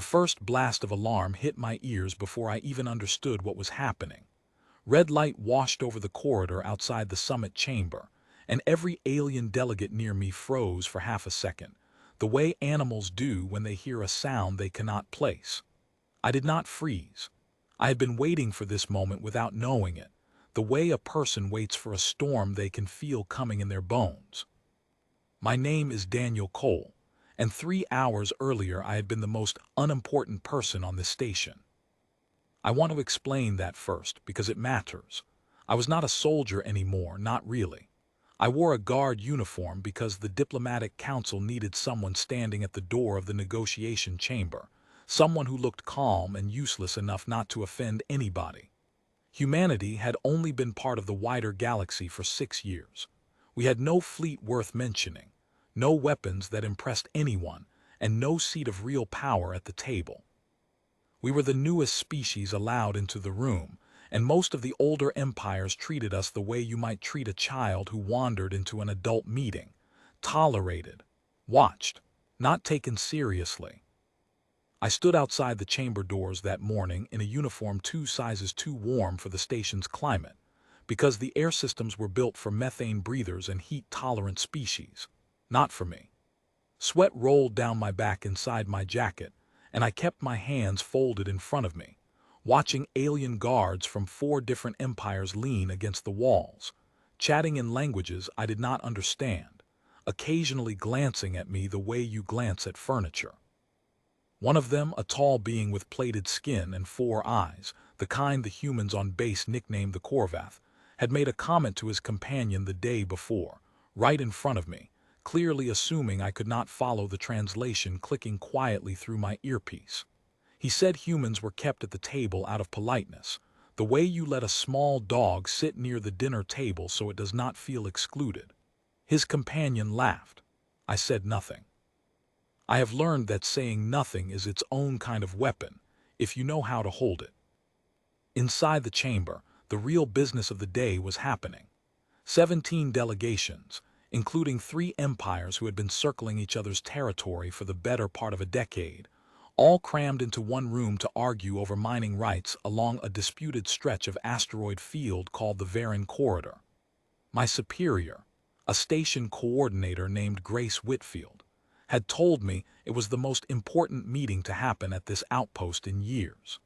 The first blast of alarm hit my ears before I even understood what was happening. Red light washed over the corridor outside the summit chamber, and every alien delegate near me froze for half a second, the way animals do when they hear a sound they cannot place. I did not freeze. I had been waiting for this moment without knowing it, the way a person waits for a storm they can feel coming in their bones. My name is Daniel Cole, and 3 hours earlier I had been the most unimportant person on this station. I want to explain that first, because it matters. I was not a soldier anymore, not really. I wore a guard uniform because the diplomatic council needed someone standing at the door of the negotiation chamber, someone who looked calm and useless enough not to offend anybody. Humanity had only been part of the wider galaxy for 6 years. We had no fleet worth mentioning, no weapons that impressed anyone, and no seat of real power at the table. We were the newest species allowed into the room, and most of the older empires treated us the way you might treat a child who wandered into an adult meeting, tolerated, watched, not taken seriously. I stood outside the chamber doors that morning in a uniform 2 sizes too warm for the station's climate, because the air systems were built for methane breathers and heat-tolerant species, not for me. Sweat rolled down my back inside my jacket, and I kept my hands folded in front of me, watching alien guards from 4 different empires lean against the walls, chatting in languages I did not understand, occasionally glancing at me the way you glance at furniture. One of them, a tall being with plated skin and 4 eyes, the kind the humans on base nicknamed the Korvath, had made a comment to his companion the day before, right in front of me, clearly assuming I could not follow the translation clicking quietly through my earpiece. He said humans were kept at the table out of politeness, the way you let a small dog sit near the dinner table so it does not feel excluded. His companion laughed. I said nothing. I have learned that saying nothing is its own kind of weapon, if you know how to hold it. Inside the chamber, the real business of the day was happening. 17 delegations, including 3 empires who had been circling each other's territory for the better part of a decade, all crammed into one room to argue over mining rights along a disputed stretch of asteroid field called the Varan Corridor. My superior, a station coordinator named Grace Whitfield, had told me it was the most important meeting to happen at this outpost in years.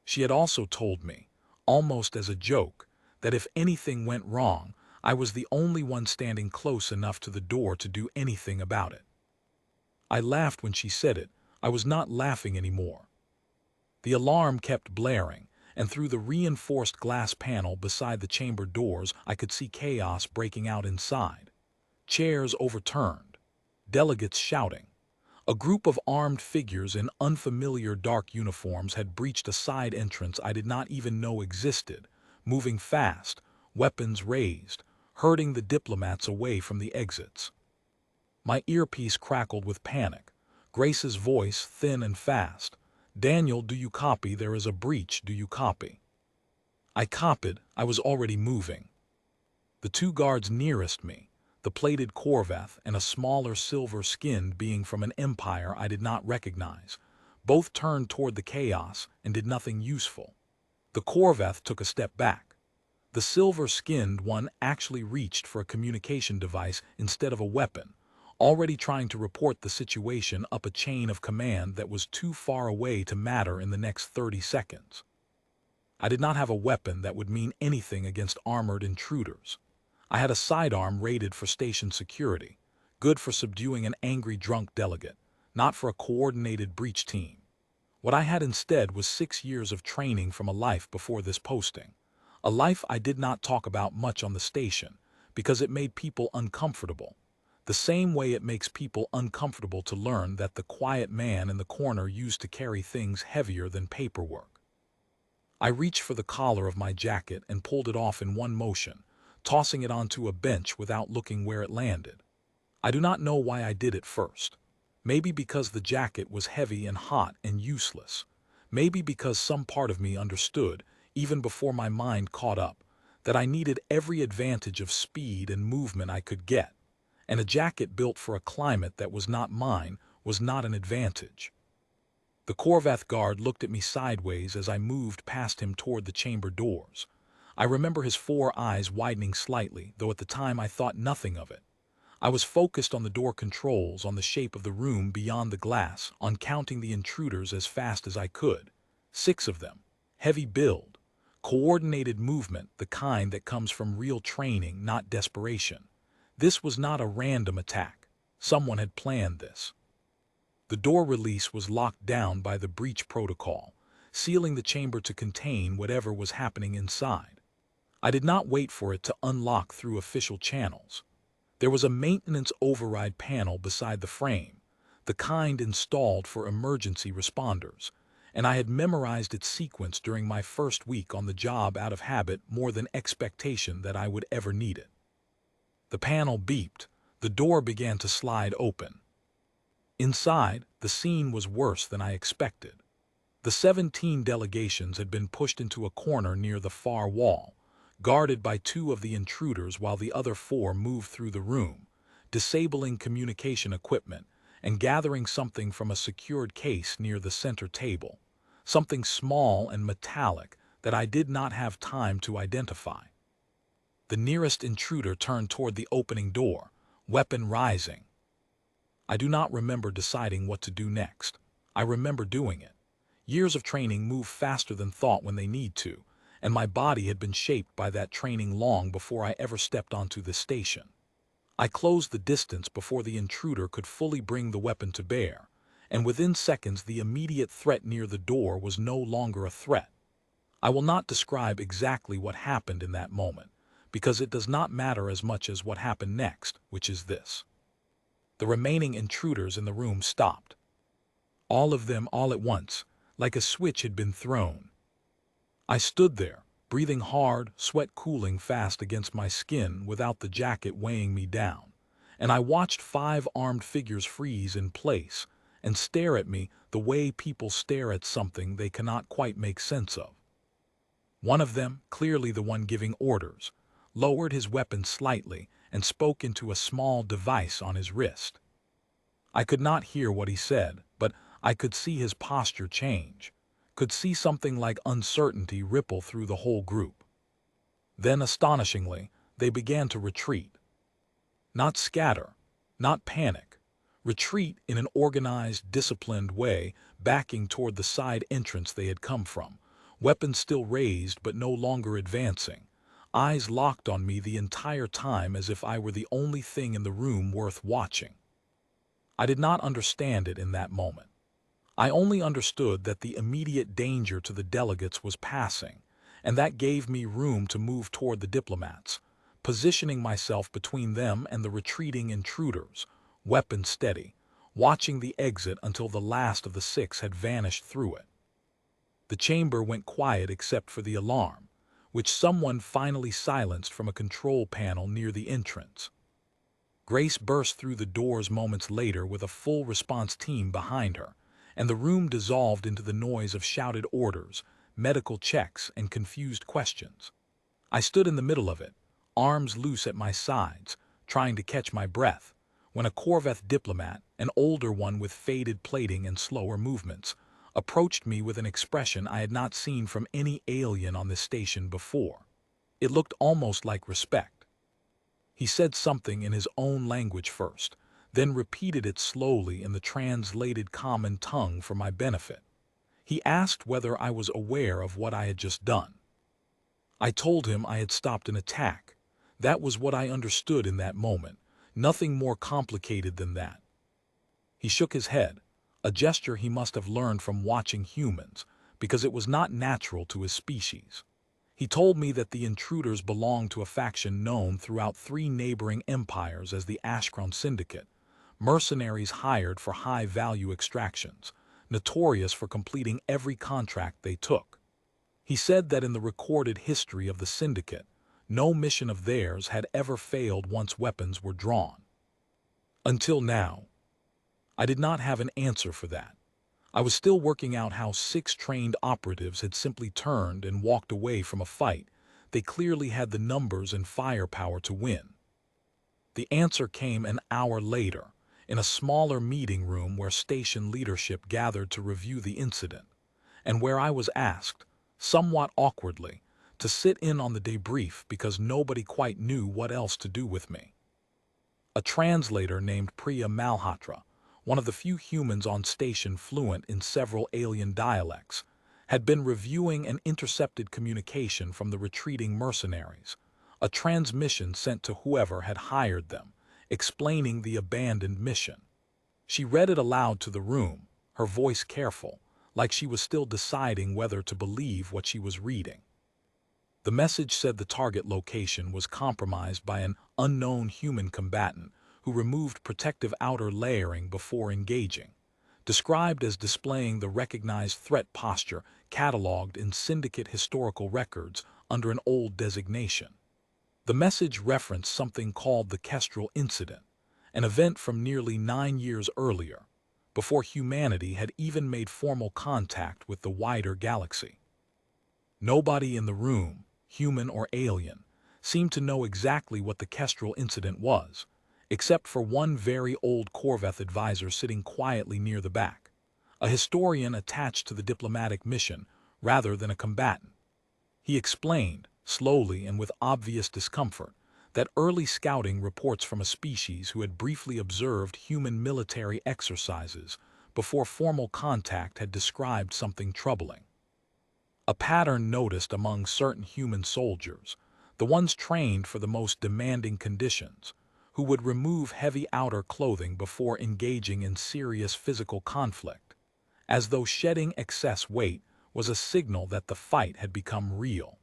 She had also told me, almost as a joke, that if anything went wrong, I was the only one standing close enough to the door to do anything about it. I laughed when she said it. I was not laughing anymore. The alarm kept blaring, and through the reinforced glass panel beside the chamber doors I could see chaos breaking out inside. Chairs overturned, delegates shouting. A group of armed figures in unfamiliar dark uniforms had breached a side entrance I did not even know existed, moving fast, weapons raised, herding the diplomats away from the exits. My earpiece crackled with panic. Grace's voice, thin and fast. "Daniel, do you copy? There is a breach, do you copy?" I copied. I was already moving. The 2 guards nearest me, the plated Korvath and a smaller silver-skinned being from an empire I did not recognize, both turned toward the chaos and did nothing useful. The Korvath took a step back. The silver-skinned one actually reached for a communication device instead of a weapon, already trying to report the situation up a chain of command that was too far away to matter in the next 30 seconds. I did not have a weapon that would mean anything against armored intruders. I had a sidearm rated for station security, good for subduing an angry drunk delegate, not for a coordinated breach team. What I had instead was 6 years of training from a life before this posting, a life I did not talk about much on the station because it made people uncomfortable, the same way it makes people uncomfortable to learn that the quiet man in the corner used to carry things heavier than paperwork. I reached for the collar of my jacket and pulled it off in one motion, tossing it onto a bench without looking where it landed. I do not know why I did it first. Maybe because the jacket was heavy and hot and useless. Maybe because some part of me understood, even before my mind caught up, that I needed every advantage of speed and movement I could get, and a jacket built for a climate that was not mine was not an advantage. The Corvette guard looked at me sideways as I moved past him toward the chamber doors. I remember his four eyes widening slightly, though at the time I thought nothing of it. I was focused on the door controls, on the shape of the room beyond the glass, on counting the intruders as fast as I could. 6 of them. Heavy build. Coordinated movement, the kind that comes from real training, not desperation. This was not a random attack. Someone had planned this. The door release was locked down by the breach protocol, sealing the chamber to contain whatever was happening inside. I did not wait for it to unlock through official channels. There was a maintenance override panel beside the frame, the kind installed for emergency responders, and I had memorized its sequence during my first week on the job out of habit more than expectation that I would ever need it. The panel beeped. The door began to slide open. Inside, the scene was worse than I expected. The 17 delegations had been pushed into a corner near the far wall, guarded by 2 of the intruders while the other 4 moved through the room, disabling communication equipment and gathering something from a secured case near the center table, something small and metallic that I did not have time to identify. The nearest intruder turned toward the opening door, weapon rising. I do not remember deciding what to do next. I remember doing it. Years of training move faster than thought when they need to, and my body had been shaped by that training long before I ever stepped onto the station. I closed the distance before the intruder could fully bring the weapon to bear, and within seconds the immediate threat near the door was no longer a threat. I will not describe exactly what happened in that moment, because it does not matter as much as what happened next, which is this. The remaining intruders in the room stopped. All of them all at once, like a switch had been thrown. I stood there, breathing hard, sweat cooling fast against my skin without the jacket weighing me down, and I watched 5 armed figures freeze in place and stare at me the way people stare at something they cannot quite make sense of. One of them, clearly the one giving orders, lowered his weapon slightly and spoke into a small device on his wrist. I could not hear what he said, but I could see his posture change, could see something like uncertainty ripple through the whole group. Then, astonishingly, they began to retreat. Not scatter, not panic. Retreat in an organized, disciplined way, backing toward the side entrance they had come from, weapons still raised but no longer advancing, eyes locked on me the entire time as if I were the only thing in the room worth watching. I did not understand it in that moment. I only understood that the immediate danger to the delegates was passing, and that gave me room to move toward the diplomats, positioning myself between them and the retreating intruders, weapon steady, watching the exit until the last of the 6 had vanished through it. The chamber went quiet except for the alarm, which someone finally silenced from a control panel near the entrance. Grace burst through the doors moments later with a full response team behind her, and the room dissolved into the noise of shouted orders, medical checks, and confused questions. I stood in the middle of it, arms loose at my sides, trying to catch my breath, when a Corvette diplomat, an older one with faded plating and slower movements, approached me with an expression I had not seen from any alien on this station before. It looked almost like respect. He said something in his own language first, then repeated it slowly in the translated common tongue for my benefit. He asked whether I was aware of what I had just done. I told him I had stopped an attack. That was what I understood in that moment, nothing more complicated than that. He shook his head, a gesture he must have learned from watching humans, because it was not natural to his species. He told me that the intruders belonged to a faction known throughout 3 neighboring empires as the Ashkron Syndicate, mercenaries hired for high-value extractions, notorious for completing every contract they took. He said that in the recorded history of the Syndicate, no mission of theirs had ever failed once weapons were drawn. Until now. I did not have an answer for that. I was still working out how 6 trained operatives had simply turned and walked away from a fight. They clearly had the numbers and firepower to win. The answer came an hour later, in a smaller meeting room where station leadership gathered to review the incident, and where I was asked, somewhat awkwardly, to sit in on the debrief because nobody quite knew what else to do with me. A translator named Priya Malhotra, one of the few humans on station fluent in several alien dialects, had been reviewing an intercepted communication from the retreating mercenaries, a transmission sent to whoever had hired them, explaining the abandoned mission. She read it aloud to the room, her voice careful, like she was still deciding whether to believe what she was reading. The message said the target location was compromised by an unknown human combatant who removed protective outer layering before engaging, described as displaying the recognized threat posture cataloged in syndicate historical records under an old designation. The message referenced something called the Kestrel Incident, an event from nearly 9 years earlier, before humanity had even made formal contact with the wider galaxy. Nobody in the room, human or alien, seemed to know exactly what the Kestrel Incident was, except for one very old Corvette advisor sitting quietly near the back, a historian attached to the diplomatic mission rather than a combatant. He explained, slowly and with obvious discomfort, that early scouting reports from a species who had briefly observed human military exercises before formal contact had described something troubling. A pattern noticed among certain human soldiers, the ones trained for the most demanding conditions, who would remove heavy outer clothing before engaging in serious physical conflict, as though shedding excess weight was a signal that the fight had become real.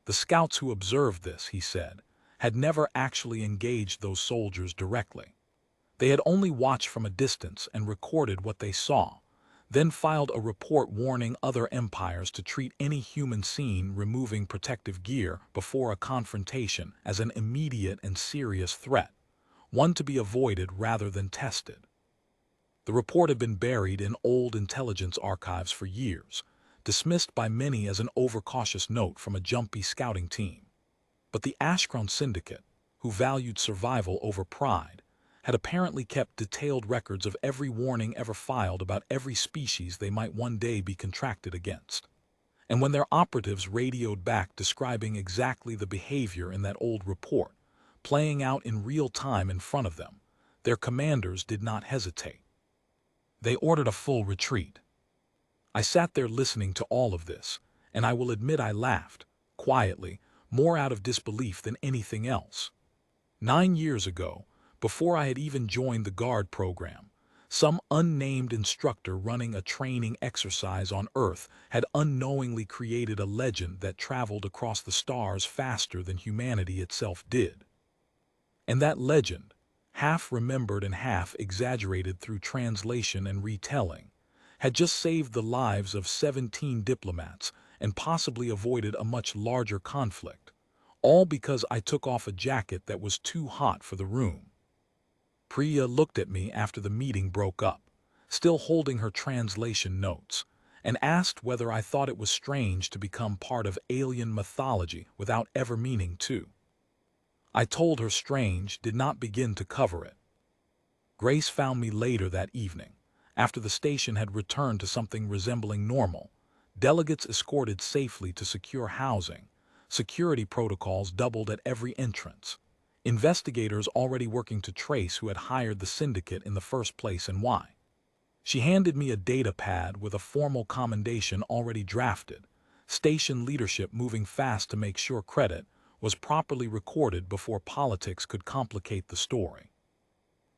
The scouts who observed this, he said, had never actually engaged those soldiers directly. They had only watched from a distance and recorded what they saw, then filed a report warning other empires to treat any human seen removing protective gear before a confrontation as an immediate and serious threat, one to be avoided rather than tested. The report had been buried in old intelligence archives for years, dismissed by many as an overcautious note from a jumpy scouting team. But the Ashkron Syndicate, who valued survival over pride, had apparently kept detailed records of every warning ever filed about every species they might one day be contracted against. And when their operatives radioed back describing exactly the behavior in that old report, playing out in real time in front of them, their commanders did not hesitate. They ordered a full retreat. I sat there listening to all of this, and I will admit I laughed, quietly, more out of disbelief than anything else. 9 years ago, before I had even joined the Guard program, some unnamed instructor running a training exercise on Earth had unknowingly created a legend that traveled across the stars faster than humanity itself did. And that legend, half remembered and half exaggerated through translation and retelling, had just saved the lives of 17 diplomats and possibly avoided a much larger conflict, all because I took off a jacket that was too hot for the room. Priya looked at me after the meeting broke up, still holding her translation notes, and asked whether I thought it was strange to become part of alien mythology without ever meaning to. I told her strange did not begin to cover it. Grace found me later that evening, after the station had returned to something resembling normal, delegates escorted safely to secure housing, security protocols doubled at every entrance, investigators already working to trace who had hired the syndicate in the first place and why. She handed me a data pad with a formal commendation already drafted, station leadership moving fast to make sure credit was properly recorded before politics could complicate the story.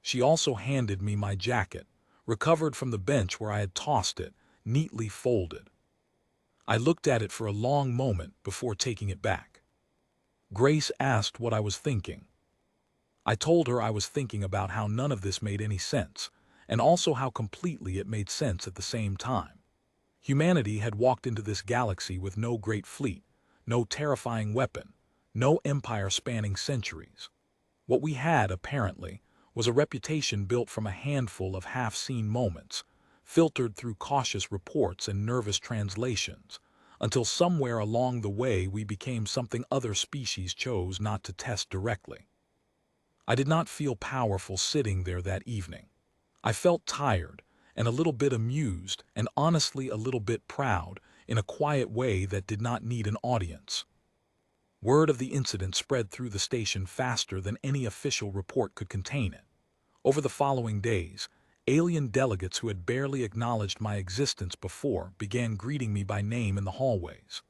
She also handed me my jacket, recovered from the bench where I had tossed it, neatly folded. I looked at it for a long moment before taking it back. Grace asked what I was thinking. I told her I was thinking about how none of this made any sense, and also how completely it made sense at the same time. Humanity had walked into this galaxy with no great fleet, no terrifying weapon, no empire spanning centuries. What we had, apparently, was a reputation built from a handful of half-seen moments, filtered through cautious reports and nervous translations, until somewhere along the way we became something other species chose not to test directly. I did not feel powerful sitting there that evening. I felt tired and a little bit amused and honestly a little bit proud in a quiet way that did not need an audience. Word of the incident spread through the station faster than any official report could contain it. Over the following days, alien delegates who had barely acknowledged my existence before began greeting me by name in the hallways.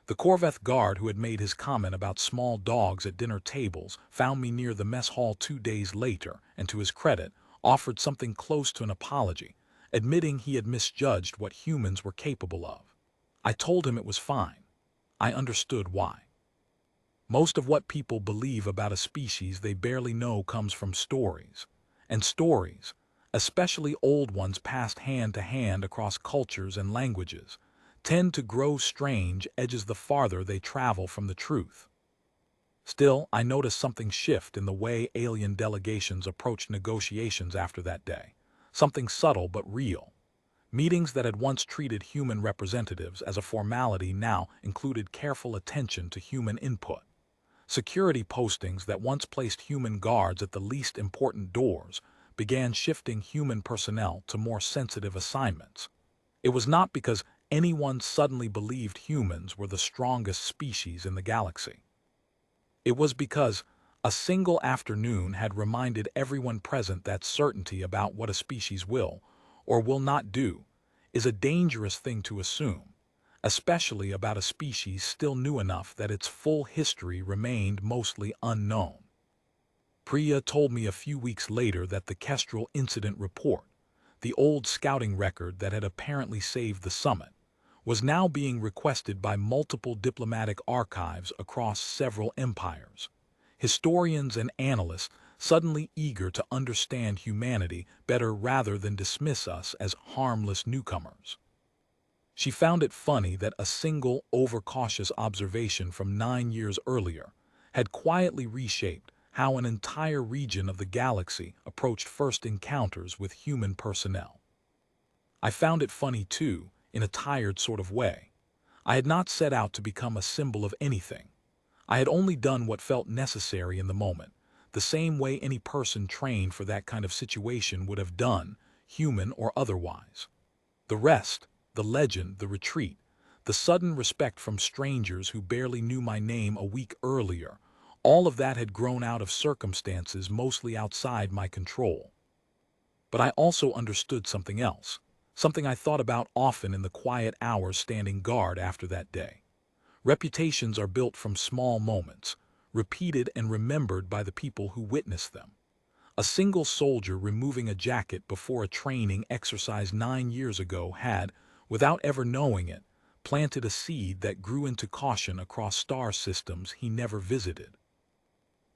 The Corvette guard who had made his comment about small dogs at dinner tables found me near the mess hall 2 days later and, to his credit, offered something close to an apology, admitting he had misjudged what humans were capable of. I told him it was fine. I understood why. Most of what people believe about a species they barely know comes from stories. And stories, especially old ones passed hand to hand across cultures and languages, tend to grow strange edges the farther they travel from the truth. Still, I noticed something shift in the way alien delegations approached negotiations after that day. Something subtle but real. Meetings that had once treated human representatives as a formality now included careful attention to human input. Security postings that once placed human guards at the least important doors began shifting human personnel to more sensitive assignments. It was not because anyone suddenly believed humans were the strongest species in the galaxy. It was because a single afternoon had reminded everyone present that certainty about what a species will or will not do is a dangerous thing to assume, especially about a species still new enough that its full history remained mostly unknown. Priya told me a few weeks later that the Kestrel incident report, the old scouting record that had apparently saved the summit, was now being requested by multiple diplomatic archives across several empires. Historians and analysts suddenly eager to understand humanity better rather than dismiss us as harmless newcomers. She found it funny that a single overcautious observation from 9 years earlier had quietly reshaped how an entire region of the galaxy approached first encounters with human personnel. I found it funny too, in a tired sort of way. I had not set out to become a symbol of anything. I had only done what felt necessary in the moment, the same way any person trained for that kind of situation would have done, human or otherwise. The rest, the legend, the retreat, the sudden respect from strangers who barely knew my name a week earlier, all of that had grown out of circumstances mostly outside my control. But I also understood something else, something I thought about often in the quiet hours standing guard after that day. Reputations are built from small moments, repeated and remembered by the people who witness them. A single soldier removing a jacket before a training exercise 9 years ago had, without ever knowing it, planted a seed that grew into caution across star systems he never visited.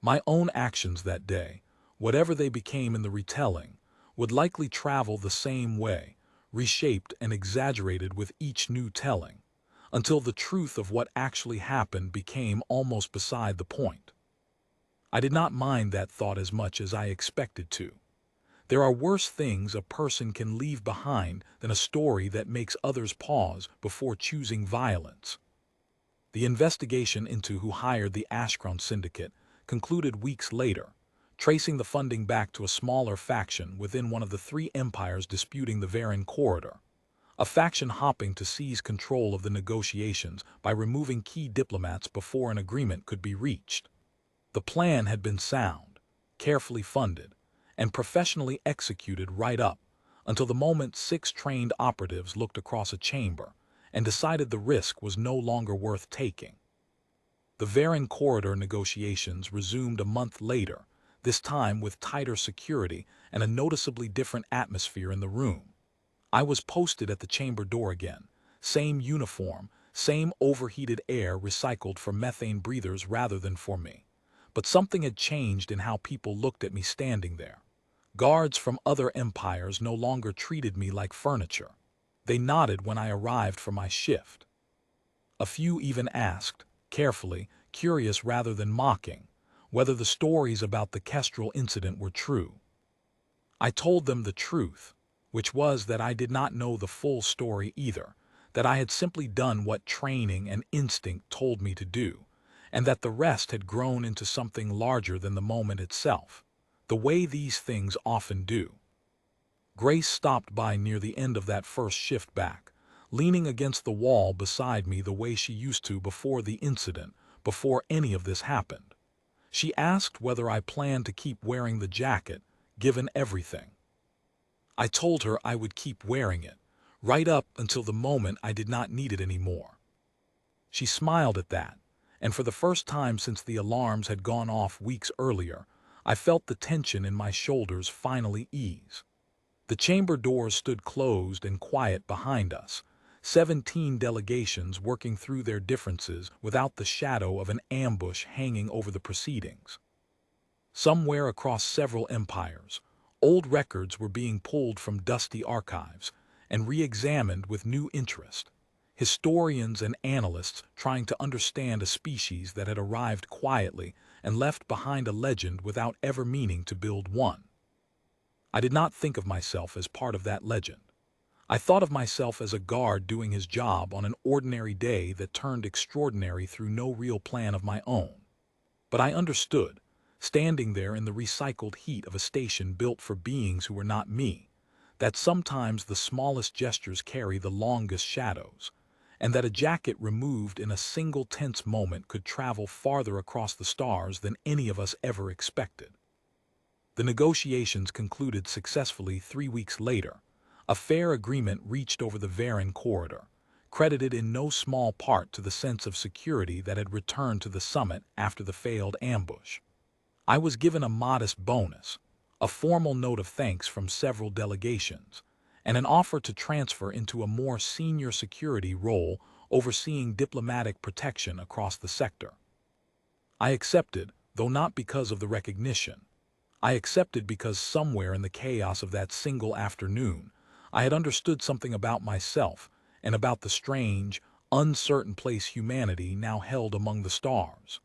My own actions that day, whatever they became in the retelling, would likely travel the same way, reshaped and exaggerated with each new telling, until the truth of what actually happened became almost beside the point. I did not mind that thought as much as I expected to. There are worse things a person can leave behind than a story that makes others pause before choosing violence. The investigation into who hired the Ashcrown Syndicate concluded weeks later, tracing the funding back to a smaller faction within one of the three empires disputing the Varan corridor, a faction hoping to seize control of the negotiations by removing key diplomats before an agreement could be reached. The plan had been sound, carefully funded, and professionally executed right up until the moment 6 trained operatives looked across a chamber and decided the risk was no longer worth taking. The Varan corridor negotiations resumed a month later, this time with tighter security and a noticeably different atmosphere in the room. I was posted at the chamber door again, same uniform, same overheated air recycled for methane breathers rather than for me. But something had changed in how people looked at me standing there. Guards from other empires no longer treated me like furniture. They nodded when I arrived for my shift. A few even asked, carefully, curious rather than mocking, whether the stories about the Kestrel incident were true. I told them the truth, which was that I did not know the full story either, that I had simply done what training and instinct told me to do, and that the rest had grown into something larger than the moment itself. the way these things often do. Grace stopped by near the end of that first shift back, leaning against the wall beside me the way she used to before the incident, before any of this happened. She asked whether I planned to keep wearing the jacket, given everything. I told her I would keep wearing it, right up until the moment I did not need it anymore. She smiled at that, and for the first time since the alarms had gone off weeks earlier, I felt the tension in my shoulders finally ease. The chamber doors stood closed and quiet behind us, 17 delegations working through their differences without the shadow of an ambush hanging over the proceedings. Somewhere across several empires, old records were being pulled from dusty archives and re-examined with new interest. Historians and analysts trying to understand a species that had arrived quietly and left behind a legend without ever meaning to build one. I did not think of myself as part of that legend. I thought of myself as a guard doing his job on an ordinary day that turned extraordinary through no real plan of my own. But I understood, standing there in the recycled heat of a station built for beings who were not me, that sometimes the smallest gestures carry the longest shadows, and that a jacket removed in a single tense moment could travel farther across the stars than any of us ever expected. The negotiations concluded successfully 3 weeks later, a fair agreement reached over the Varan corridor, credited in no small part to the sense of security that had returned to the summit after the failed ambush. I was given a modest bonus, a formal note of thanks from several delegations, and an offer to transfer into a more senior security role overseeing diplomatic protection across the sector. I accepted, though not because of the recognition. I accepted because somewhere in the chaos of that single afternoon, I had understood something about myself and about the strange, uncertain place humanity now held among the stars.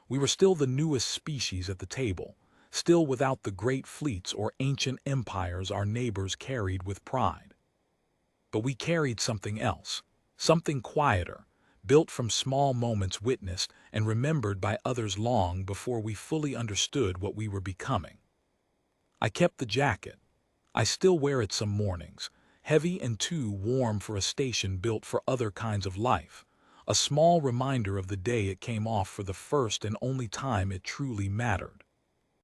We were still the newest species at the table, still without the great fleets or ancient empires our neighbors carried with pride. But we carried something else, something quieter, built from small moments witnessed and remembered by others long before we fully understood what we were becoming. I kept the jacket. I still wear it some mornings, heavy and too warm for a station built for other kinds of life, a small reminder of the day it came off for the first and only time it truly mattered.